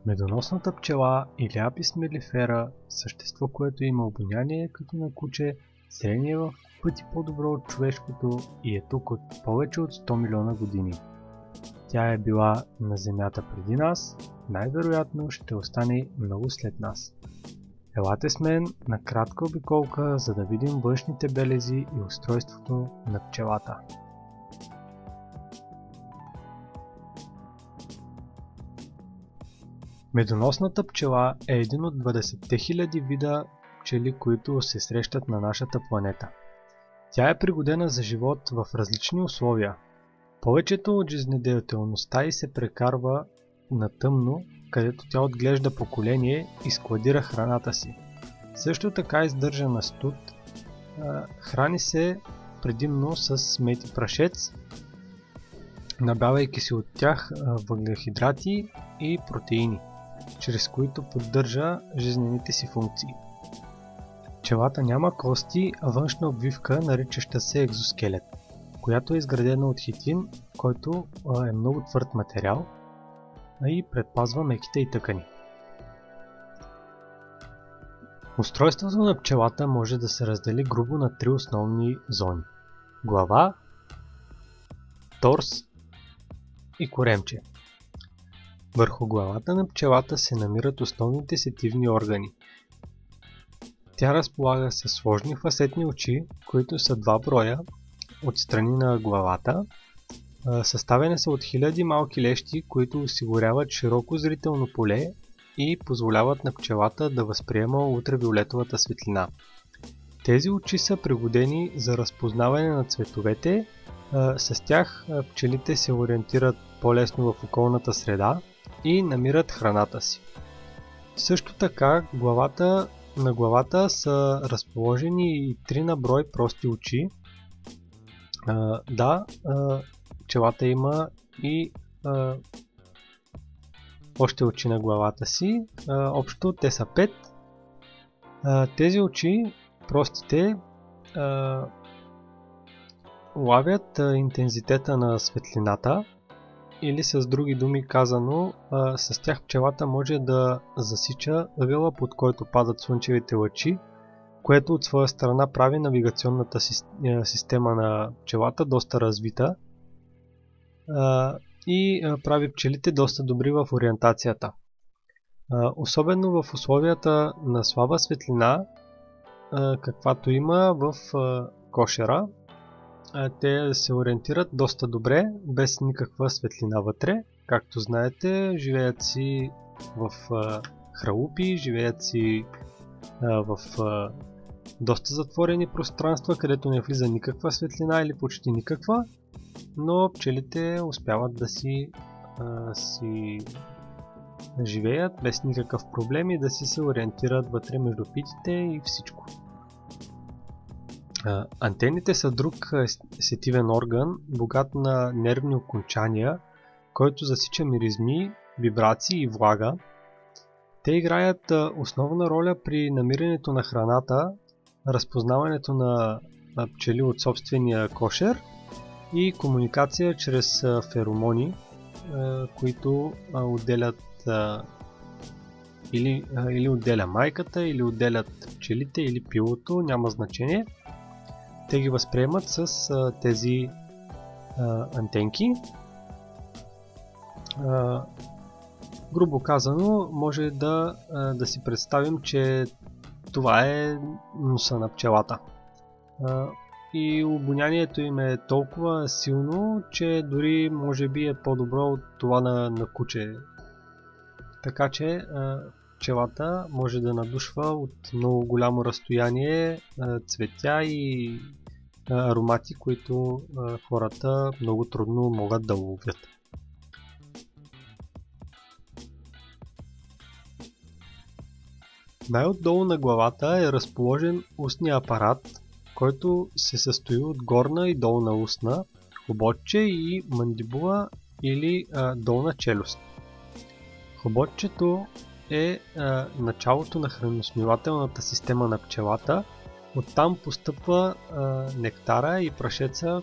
Медоносната пчела или Апис мелифера, същество, което има обоняние като на куче, зрение в пъти по-добро от човешкото и е тук от повече от 100 милиона години. Тя е била на Земята преди нас, най-вероятно ще остане много след нас. Елате с мен на кратка обиколка, за да видим външните белези и устройството на пчелата. Медоносната пчела е един от 20 000 вида пчели, които се срещат на нашата планета. Тя е пригодена за живот в различни условия. Повечето от жизнедеятелността й се прекарва на тъмно, където тя отглежда поколение и складира храната си. Също така издържа на студ, храни се предимно с мед и прашец, набавяйки се от тях въглехидрати и протеини, чрез които поддържа жизнените си функции. Пчелата няма кости, а външна обвивка, наричаща се екзоскелет, която е изградена от хитин, който е много твърд материал и предпазва меките й тъкани. Устройството на пчелата може да се раздели грубо на три основни зони: глава, торс и коремче. Върху главата на пчелата се намират основните сетивни органи. Тя разполага със сложни фасетни очи, които са два броя от страни на главата. Съставени са от хиляди малки лещи, които осигуряват широко зрително поле и позволяват на пчелата да възприема ултравиолетовата светлина. Тези очи са пригодени за разпознаване на цветовете. С тях пчелите се ориентират по-лесно в околната среда и намират храната си. Също така на главата са разположени и 3 на брой прости очи. Пчелата има и още очи на главата си. Общо те са 5. Тези очи, простите, улавят интензитета на светлината, или с други думи казано, с тях пчелата може да засича ъгъла, под който падат слънчевите лъчи, което от своя страна прави навигационната система на пчелата доста развита и прави пчелите доста добри в ориентацията. Особено в условията на слаба светлина, каквато има в кошера, те се ориентират доста добре, без никаква светлина вътре. Както знаете, живеят си в хралупи, живеят си в доста затворени пространства, където не влиза никаква светлина или почти никаква, но пчелите успяват да си живеят без никакъв проблем и да се ориентират вътре между питите и всичко. Антените са друг сетивен орган, богат на нервни окончания, който засича миризми, вибрации и влага. Те играят основна роля при намирането на храната, разпознаването на пчели от собствения кошер и комуникация чрез феромони, които отделят или отделя майката, или отделят пчелите, или пилото, няма значение. Те ги възприемат с тези антенки. Грубо казано, може да си представим, че това е носа на пчелата. И обонянието им е толкова силно, че дори може би е по-добро от това на куче. Така че пчелата може да надушва от много голямо разстояние цветя и аромати, които хората много трудно могат да уловят. Най-отдолу на главата е разположен устния апарат, който се състои от горна и долна устна, хоботче и мандибула или долна челюст. Хоботчето е началото на храносмилателната система на пчелата. Оттам постъпва нектара и прашеца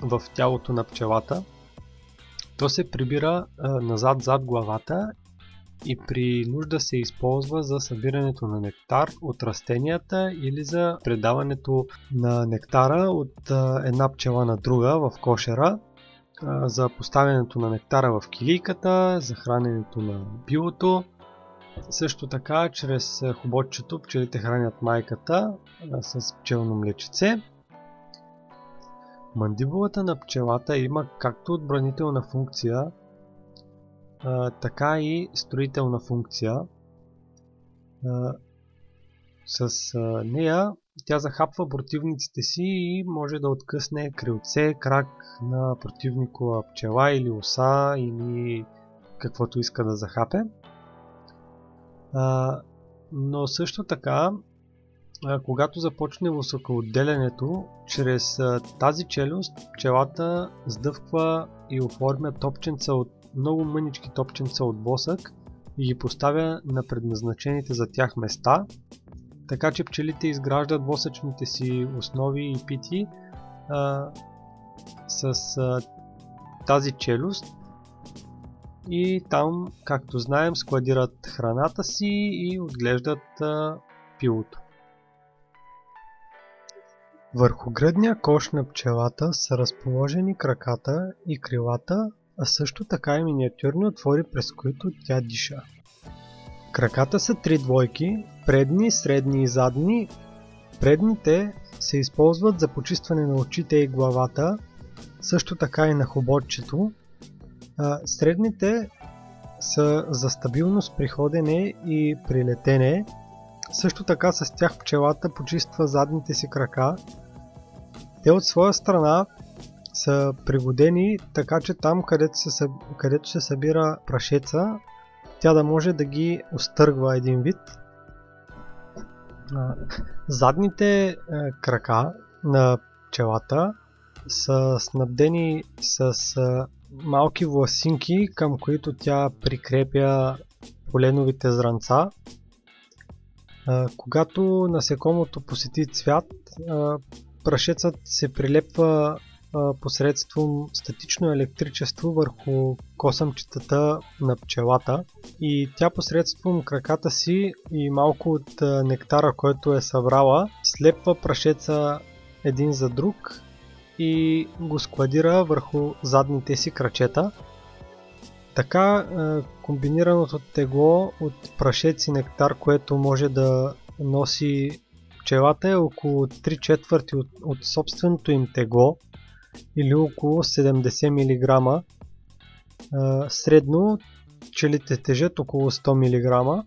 в тялото на пчелата. То се прибира назад зад главата и при нужда се използва за събирането на нектар от растенията или за предаването на нектара от една пчела на друга в кошера, за поставянето на нектара в килийката, за храненето на билото. Също така, чрез хоботчето пчелите хранят майката с пчелно млечице. Мандибулата на пчелата има както отбранителна функция, така и строителна функция. С нея тя захапва противниците си и може да откъсне крилце, крак на противникова пчела или оса или каквото иска да захапе. Но също така, когато започне високоотделянето, чрез тази челюст пчелата сдъвква и оформя топченца от много мънички топченца от восък и ги поставя на предназначените за тях места, така че пчелите изграждат восъчните си основи и пити с тази челюст и там, както знаем, складират храната си и отглеждат пилото. Върху гръдния кош на пчелата са разположени краката и крилата, а също така и миниатюрни отвори, през които тя диша. Краката са 3 двойки, предни, средни и задни. Предните се използват за почистване на очите и главата, също така и на хоботчето. Средните са за стабилност при ходене и при летене. Също така с тях пчелата почиства задните си крака. Те от своя страна са пригодени така, че там, където се събира прашеца, тя да може да ги остъргва един вид. Задните крака на пчелата са снабдени с малки власинки, към които тя прикрепя поленовите зранца. Когато насекомото посети цвят, прашецът се прилепва посредством статично електричество върху косъмчетата на пчелата и тя посредством краката си и малко от нектара, който е събрала, слепва прашеца един за друг и го складира върху задните си крачета. Така комбинираното тегло от прашец и нектар, което може да носи пчелата, е около 3/4 от собственото им тегло или около 70 мг. Средно пчелите тежат около 100 мг.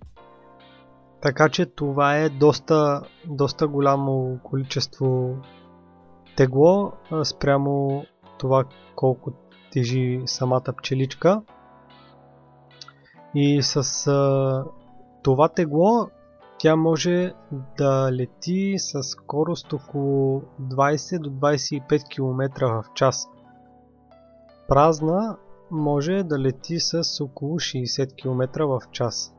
Така че това е доста голямо количество тегло спрямо това колко тежи самата пчеличка. И с това тегло тя може да лети с скорост около 20 до 25 км в час. Празна може да лети с около 60 км в час.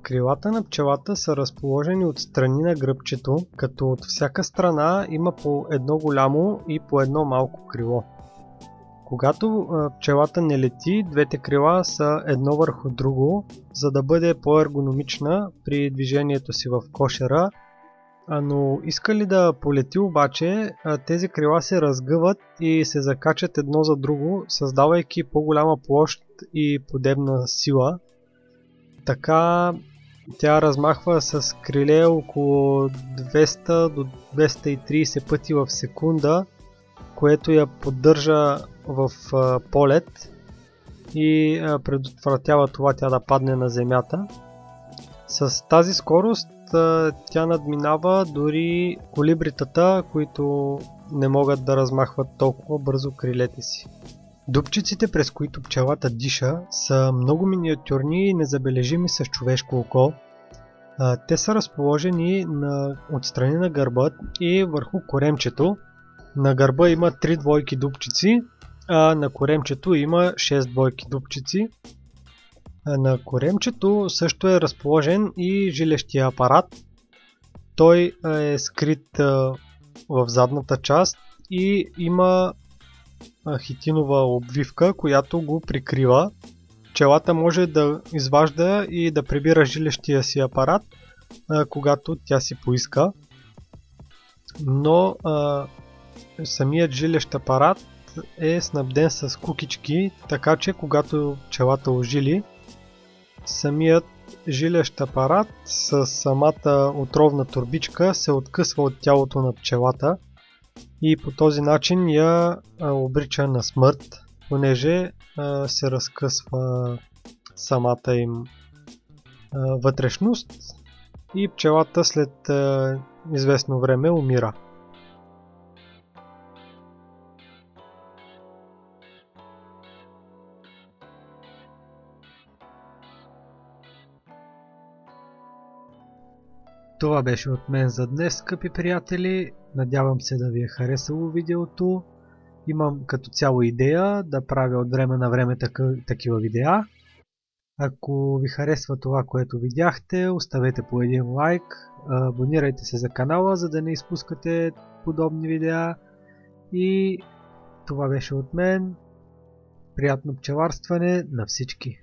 Крилата на пчелата са разположени от страни на гръбчето, като от всяка страна има по едно голямо и по едно малко крило. Когато пчелата не лети, двете крила са едно върху друго, за да бъде по-ергономична при движението си в кошера, но иска ли да полети обаче, тези крила се разгъват и се закачат едно за друго, създавайки по-голяма площ и подебна сила. Така тя размахва с криле около 200 до 230 пъти в секунда, което я поддържа в полет и предотвратява това тя да падне на земята. С тази скорост тя надминава дори колибритата, които не могат да размахват толкова бързо крилете си. Дупчиците, през които пчелата диша, са много миниатюрни и незабележими с човешко око. Те са разположени отстрани на гърба и върху коремчето. На гърба има 3 двойки дупчици, а на коремчето има 6 двойки дупчици. На коремчето също е разположен и жилещия апарат. Той е скрит в задната част и има хитинова обвивка, която го прикрива. Пчелата може да изважда и да прибира жилещия си апарат, когато тя си поиска. Но самият жилещ апарат е снабден с кукички, така че когато пчелата ожили, самият жилещ апарат с самата отровна турбичка се откъсва от тялото на пчелата и по този начин я обрича на смърт, понеже се разкъсва самата им вътрешност и пчелата след известно време умира. Това беше от мен за днес, скъпи приятели. Надявам се да ви е харесало видеото. Имам като цяло идея да правя от време на време такива видеа. Ако ви харесва това, което видяхте, оставете по един лайк, абонирайте се за канала, за да не изпускате подобни видеа. И това беше от мен. Приятно пчеларстване на всички!